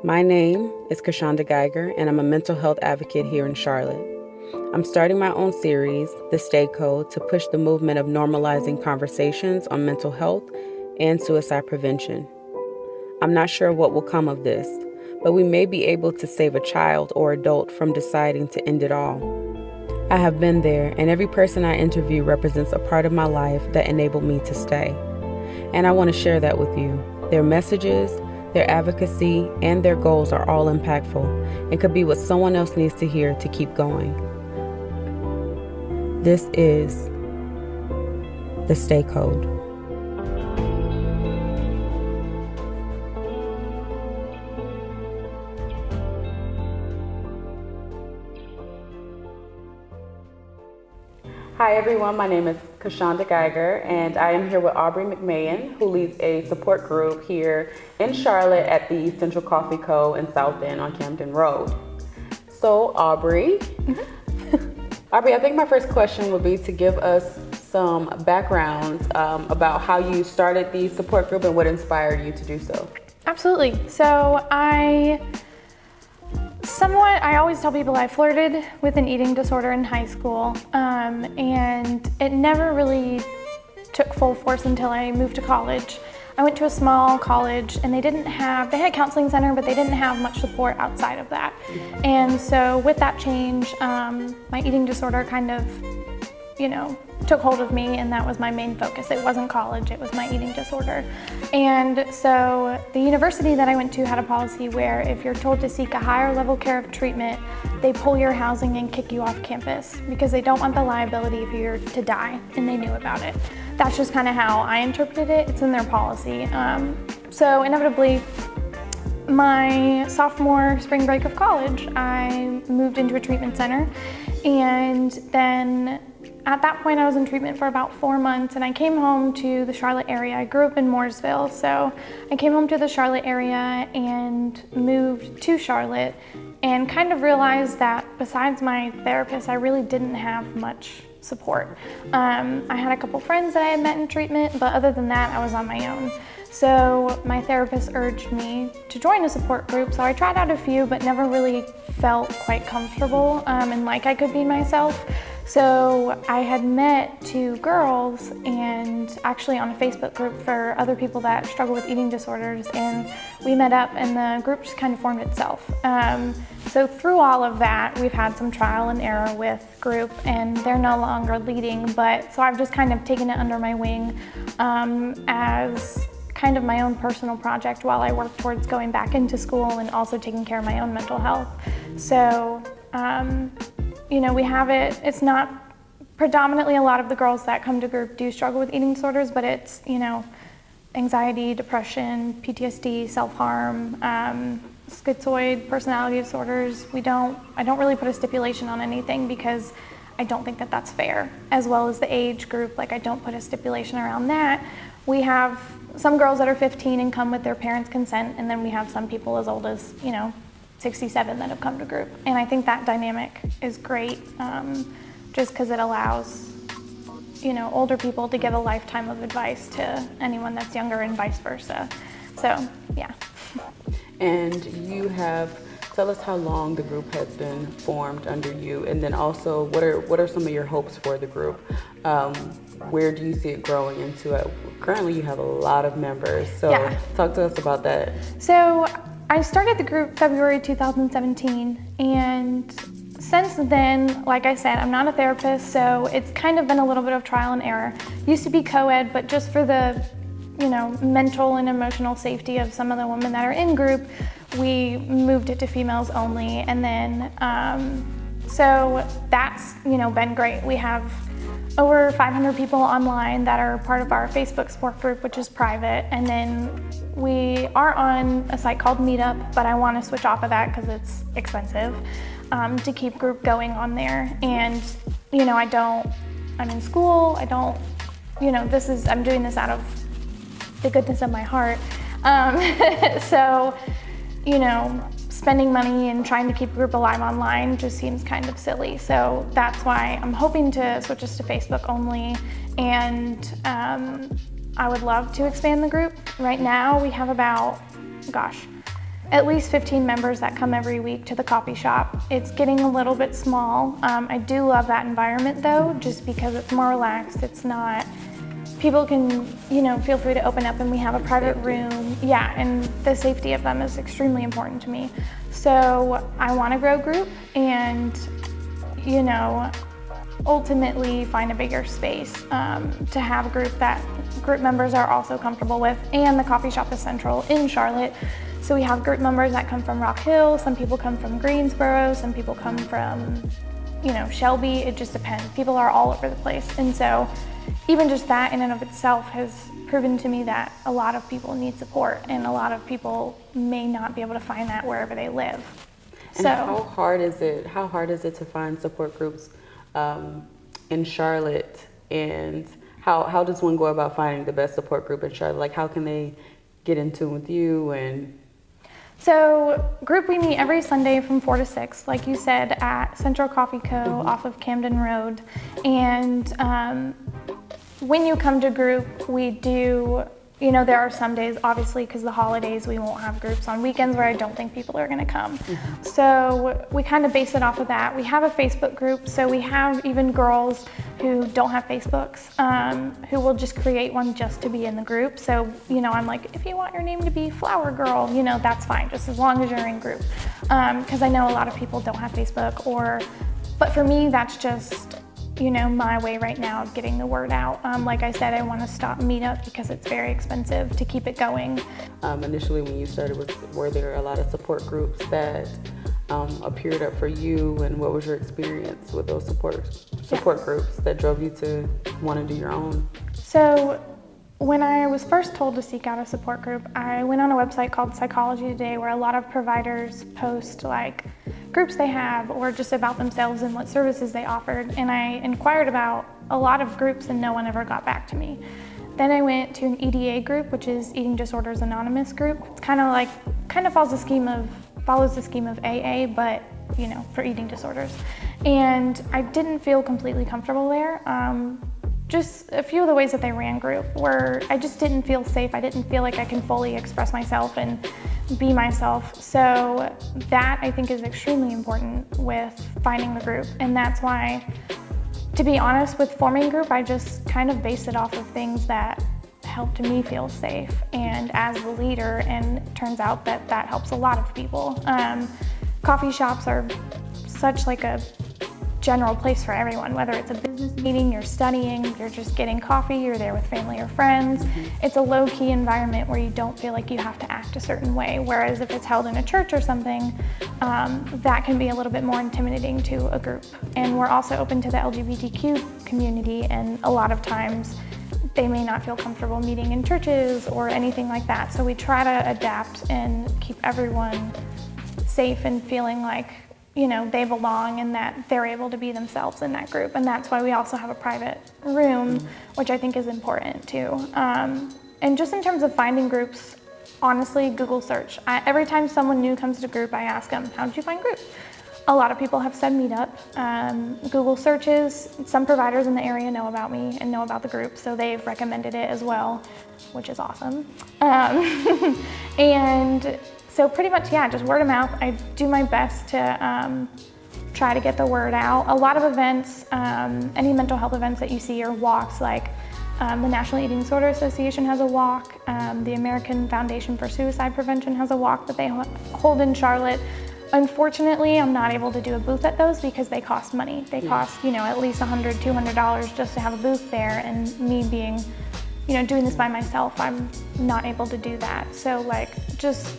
My name is Kashonda Geiger, and I'm a mental health advocate here in Charlotte. I'm starting my own series, The Stay Code, to push the movement of normalizing conversations on mental health and suicide prevention. I'm not sure what will come of this, but we may be able to save a child or adult from deciding to end it all. I have been there, and every person I interview represents a part of my life that enabled me to stay. And I want to share that with you. Their messages, their advocacy, and their goals are all impactful and could be what someone else needs to hear to keep going. This is The Stay Code. Hi everyone, my name is Kashonda Geiger, and I am here with Aubrey McMahon, who leads a support group here in Charlotte at the Central Coffee Co. in South End on Camden Road. So Aubrey, I think my first question would be to give us some background about how you started the support group and what inspired you to do so. Absolutely. So I always tell people I flirted with an eating disorder in high school, and it never really took full force until I moved to college. I went to a small college and they had a counseling center, but they didn't have much support outside of that. And so with that change, my eating disorder kind of, took hold of me, and that was my main focus. It wasn't college, it was my eating disorder. And so the university that I went to had a policy where if you're told to seek a higher level care of treatment, they pull your housing and kick you off campus because they don't want the liability for you to die, and they knew about it. That's just kind of how I interpreted it. It's in their policy. So inevitably, my sophomore spring break of college, I moved into a treatment center, and then at that point I was in treatment for about 4 months, and I came home to the Charlotte area. I grew up in Mooresville, so I came home to the Charlotte area and moved to Charlotte and kind of realized that besides my therapist, I really didn't have much support. I had a couple friends that I had met in treatment, but other than that, I was on my own. So my therapist urged me to join a support group, so I tried out a few, but never really felt quite comfortable and like I could be myself. So I had met two girls, and actually on a Facebook group for other people that struggle with eating disorders, and we met up and the group just kind of formed itself. So through all of that, we've had some trial and error with group, and they're no longer leading, but so I've just kind of taken it under my wing as kind of my own personal project while I work towards going back into school and also taking care of my own mental health. So we have it. It's not predominantly, a lot of the girls that come to group do struggle with eating disorders, but it's, anxiety, depression, PTSD, self-harm, schizoid personality disorders. I don't really put a stipulation on anything because I don't think that that's fair, as well as the age group. I don't put a stipulation around that. We have some girls that are 15 and come with their parents' consent, and then we have some people as old as, 67 that have come to group. And I think that dynamic is great, just because it allows, older people to give a lifetime of advice to anyone that's younger and vice versa. So, yeah. And tell us how long the group has been formed under you, and then also what are some of your hopes for the group? Where do you see it growing into? Currently you have a lot of members, so yeah. Talk to us about that. So I started the group February 2017, and since then, like I said, I'm not a therapist, so it's kind of been a little bit of trial and error. Used to be co-ed, but just for the mental and emotional safety of some of the women that are in group, we moved it to females only. And then, so that's, been great. We have over 500 people online that are part of our Facebook support group, which is private. And then we are on a site called Meetup, but I want to switch off of that because it's expensive to keep group going on there. And, I'm in school, I'm doing this out of the goodness of my heart. So, spending money and trying to keep a group alive online just seems kind of silly. So that's why I'm hoping to switch this to Facebook only. And I would love to expand the group. Right now we have about, at least 15 members that come every week to the coffee shop. It's getting a little bit small. I do love that environment though, just because it's more relaxed. It's not, people can, feel free to open up, and we have a private room. Yeah, and the safety of them is extremely important to me. So I want to grow group and, ultimately find a bigger space to have a group that group members are also comfortable with. And the coffee shop is central in Charlotte. So we have group members that come from Rock Hill, some people come from Greensboro, some people come from, Shelby. It just depends. People are all over the place. And so even just that in and of itself has proven to me that a lot of people need support, and a lot of people may not be able to find that wherever they live. And how hard is it to find support groups in Charlotte, and how does one go about finding the best support group in Charlotte? Like, how can they get in tune with you? And so group, we meet every Sunday from 4 to 6, like you said, at Central Coffee Co. off of Camden Road. And when you come to group, we do, there are some days, obviously, because the holidays, we won't have groups on weekends where I don't think people are going to come. So we kind of base it off of that. We have a Facebook group, so we have even girls who don't have Facebooks, who will just create one just to be in the group. So, I'm like, if you want your name to be Flower Girl, that's fine, just as long as you're in group. Because I know a lot of people don't have Facebook, but for me, that's just, my way right now of getting the word out. Like I said, I want to stop Meetup because it's very expensive to keep it going. Initially, when you started, were there a lot of support groups that appeared up for you, and what was your experience with those support groups that drove you to want to do your own? So when I was first told to seek out a support group, I went on a website called Psychology Today, where a lot of providers post like groups they have or just about themselves and what services they offered. And I inquired about a lot of groups and no one ever got back to me. Then I went to an EDA group, which is Eating Disorders Anonymous group. It's kind of follows the scheme of AA, but for eating disorders. And I didn't feel completely comfortable there. Just a few of the ways that they ran group were, I just didn't feel safe. I didn't feel like I can fully express myself and be myself. So that, I think, is extremely important with finding the group. And that's why, to be honest, with forming group, I just kind of based it off of things that helped me feel safe and as the leader, and it turns out that that helps a lot of people. Coffee shops are such like a general place for everyone, whether it's a business meeting, you're studying, you're just getting coffee, you're there with family or friends. It's a low-key environment where you don't feel like you have to act a certain way, whereas if it's held in a church or something, that can be a little bit more intimidating to a group. And we're also open to the LGBTQ community, and a lot of times they may not feel comfortable meeting in churches or anything like that. So we try to adapt and keep everyone safe and feeling like they belong and that they're able to be themselves in that group. And that's why we also have a private room, which I think is important too. And just in terms of finding groups, honestly, Google search. Every time someone new comes to group, I ask them, how did you find group? A lot of people have said Meetup. Google searches, some providers in the area know about me and know about the group, so they've recommended it as well, which is awesome. And so pretty much, yeah, just word of mouth. I do my best to try to get the word out. A lot of events, any mental health events that you see are walks, like the National Eating Disorder Association has a walk, the American Foundation for Suicide Prevention has a walk that they hold in Charlotte. Unfortunately, I'm not able to do a booth at those because they cost money. They cost, at least $100, $200 just to have a booth there, and me being, doing this by myself, I'm not able to do that. So just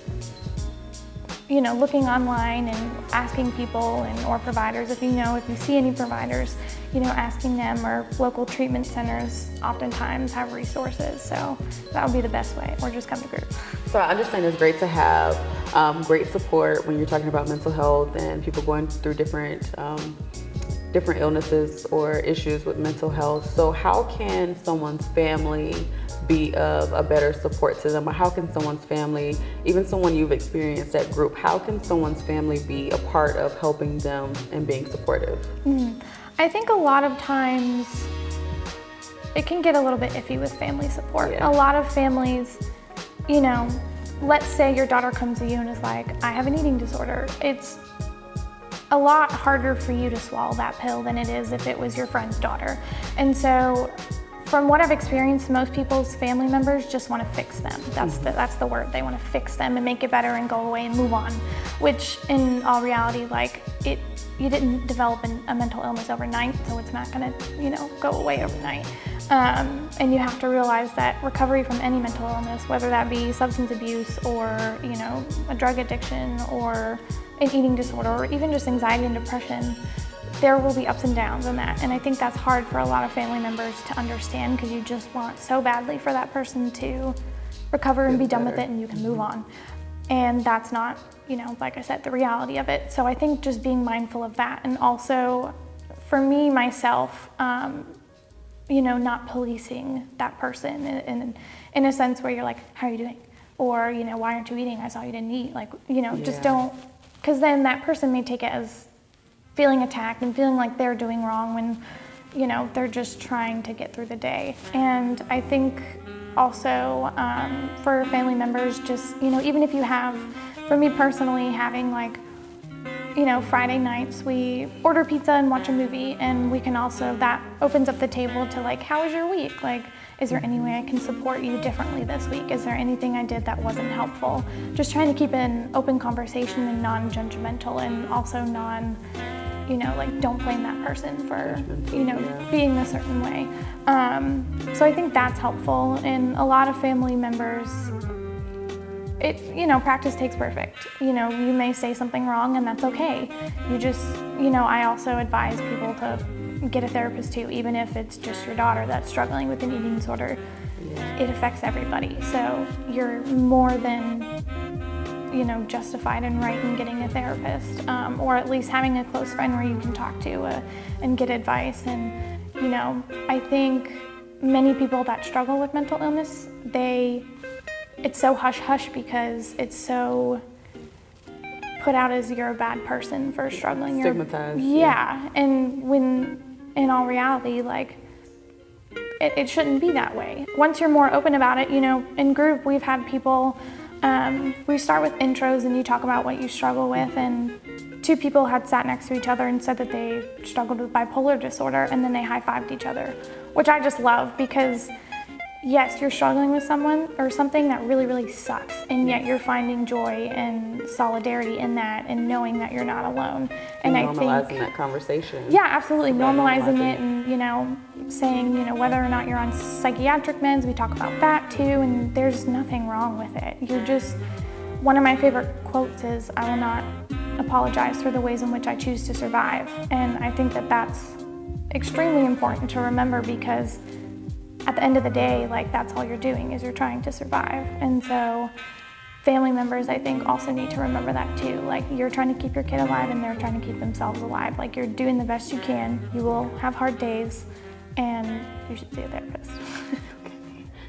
looking online and asking people or providers, if you see any providers, asking them, or local treatment centers oftentimes have resources. So that would be the best way, or just come to group. So I understand it's great to have great support when you're talking about mental health and people going through different illnesses or issues with mental health. So how can someone's family be of a better support to them? Or how can someone's family, even someone you've experienced at group, how can someone's family be a part of helping them and being supportive? I think a lot of times it can get a little bit iffy with family support. A lot of families, let's say your daughter comes to you and is like, I have an eating disorder. It's a lot harder for you to swallow that pill than it is if it was your friend's daughter. And so from what I've experienced, most people's family members just want to fix them. That's the word. They want to fix them and make it better and go away and move on, which in all reality, like you didn't develop a mental illness overnight, so it's not going to, go away overnight. And you have to realize that recovery from any mental illness, whether that be substance abuse or, a drug addiction or an eating disorder or even just anxiety and depression, there will be ups and downs in that. And I think that's hard for a lot of family members to understand because you just want so badly for that person to recover and be done with it and you can move on. And that's not, like I said, the reality of it. So I think just being mindful of that, and also for me, myself, not policing that person in a sense where you're like, how are you doing? Or, why aren't you eating? I saw you didn't eat. Just don't, because then that person may take it as feeling attacked and feeling like they're doing wrong when, they're just trying to get through the day. And I think also for family members, just, even if you have, for me personally, having Friday nights we order pizza and watch a movie, and we can also, that opens up the table to how was your week? Is there any way I can support you differently this week? Is there anything I did that wasn't helpful? Just trying to keep an open conversation and non-judgmental, and also don't blame that person for, being a certain way. So I think that's helpful. And a lot of family members, practice takes perfect. You may say something wrong and that's okay. You just, I also advise people to get a therapist too, even if it's just your daughter that's struggling with an eating disorder. It affects everybody. So you're more than, justified and right in getting a therapist, or at least having a close friend where you can talk to and get advice. And, I think many people that struggle with mental illness, it's so hush-hush because it's so put out as you're a bad person for struggling. Stigmatized. Yeah, and when in all reality, it shouldn't be that way. Once you're more open about it, in group we've had people, we start with intros and you talk about what you struggle with, and 2 people had sat next to each other and said that they struggled with bipolar disorder, and then they high-fived each other, which I just love because yes, you're struggling with someone or something that really, really sucks, and yet you're finding joy and solidarity in that and knowing that you're not alone. And I think normalizing that conversation. Yeah, absolutely. Normalizing it and, saying, whether or not you're on psychiatric meds, we talk about that too, and there's nothing wrong with it. You're just, one of my favorite quotes is, I will not apologize for the ways in which I choose to survive. And I think that that's extremely important to remember because at the end of the day, that's all you're doing is you're trying to survive. And so family members, I think, also need to remember that too. You're trying to keep your kid alive and they're trying to keep themselves alive. You're doing the best you can. You will have hard days and you should see a therapist.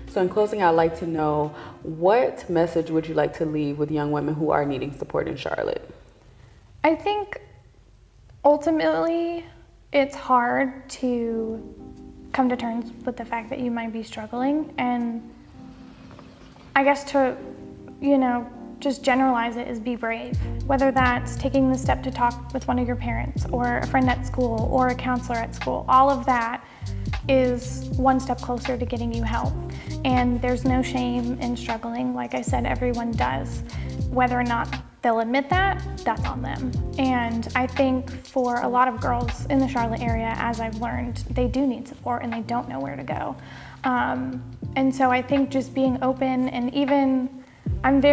So in closing, I'd like to know, what message would you like to leave with young women who are needing support in Charlotte? I think ultimately it's hard to come to terms with the fact that you might be struggling, and I guess to, just generalize it is be brave. Whether that's taking the step to talk with one of your parents or a friend at school or a counselor at school, all of that is one step closer to getting you help. And there's no shame in struggling. Like I said, everyone does. Whether or not they'll admit that, that's on them. And I think for a lot of girls in the Charlotte area, as I've learned, they do need support and they don't know where to go. And so I think just being open, and even I'm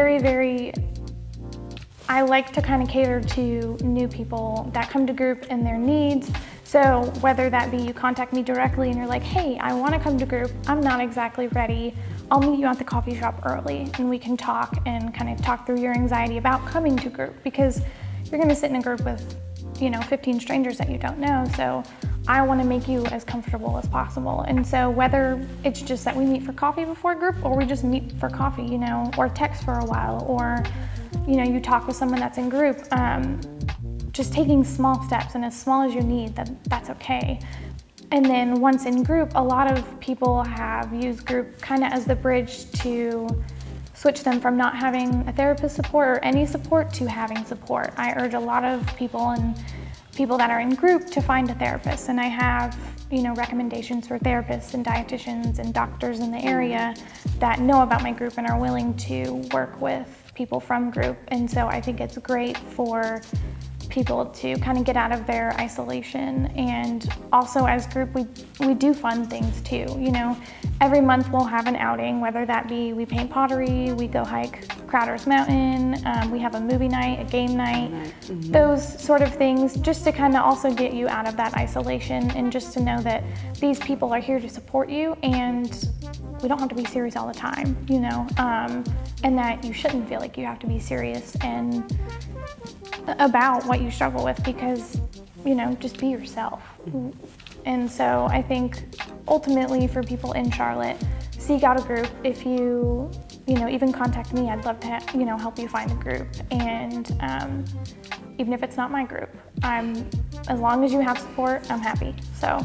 I like to kind of cater to new people that come to group and their needs. So whether that be you contact me directly and you're like, hey, I want to come to group, I'm not exactly ready, I'll meet you at the coffee shop early and we can talk and kind of talk through your anxiety about coming to group, because you're going to sit in a group with 15 strangers that you don't know. So I want to make you as comfortable as possible. And so whether it's just that we meet for coffee before group, or we just meet for coffee, or text for a while, or you talk with someone that's in group, just taking small steps, and as small as you need, that's okay. And then once in group, a lot of people have used group kind of as the bridge to switch them from not having a therapist support or any support to having support. I urge a lot of people and people that are in group to find a therapist, and I have recommendations for therapists and dietitians and doctors in the area that know about my group and are willing to work with people from group. And so I think it's great for people to kind of get out of their isolation. And also as group, we do fun things too. Every month we'll have an outing, whether that be we paint pottery, we go hike Crowder's Mountain, we have a movie night, a game night, those sort of things, just to kind of also get you out of that isolation and just to know that these people are here to support you, and we don't have to be serious all the time, and that you shouldn't feel like you have to be serious and about what you struggle with, because just be yourself. And so I think ultimately for people in Charlotte, seek out a group. If you even contact me, I'd love to help you find a group. And even if it's not my group, as long as you have support, I'm happy. So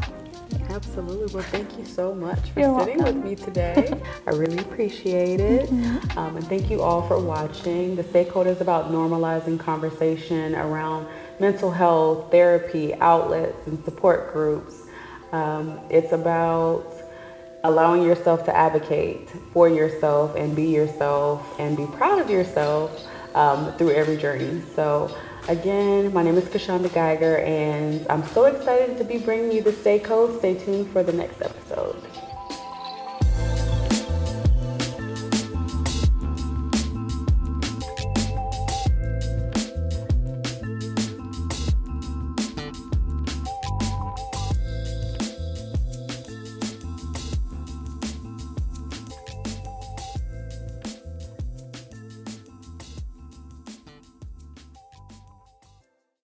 absolutely. Well, thank you so much for You're sitting welcome. with me today. I really appreciate it. And thank you all for watching. The Stay Code is about normalizing conversation around mental health, therapy, outlets, and support groups. It's about allowing yourself to advocate for yourself and be proud of yourself through every journey. So again, my name is Kashonda Geiger, and I'm so excited to be bringing you the Stay Code. Stay tuned for the next episode.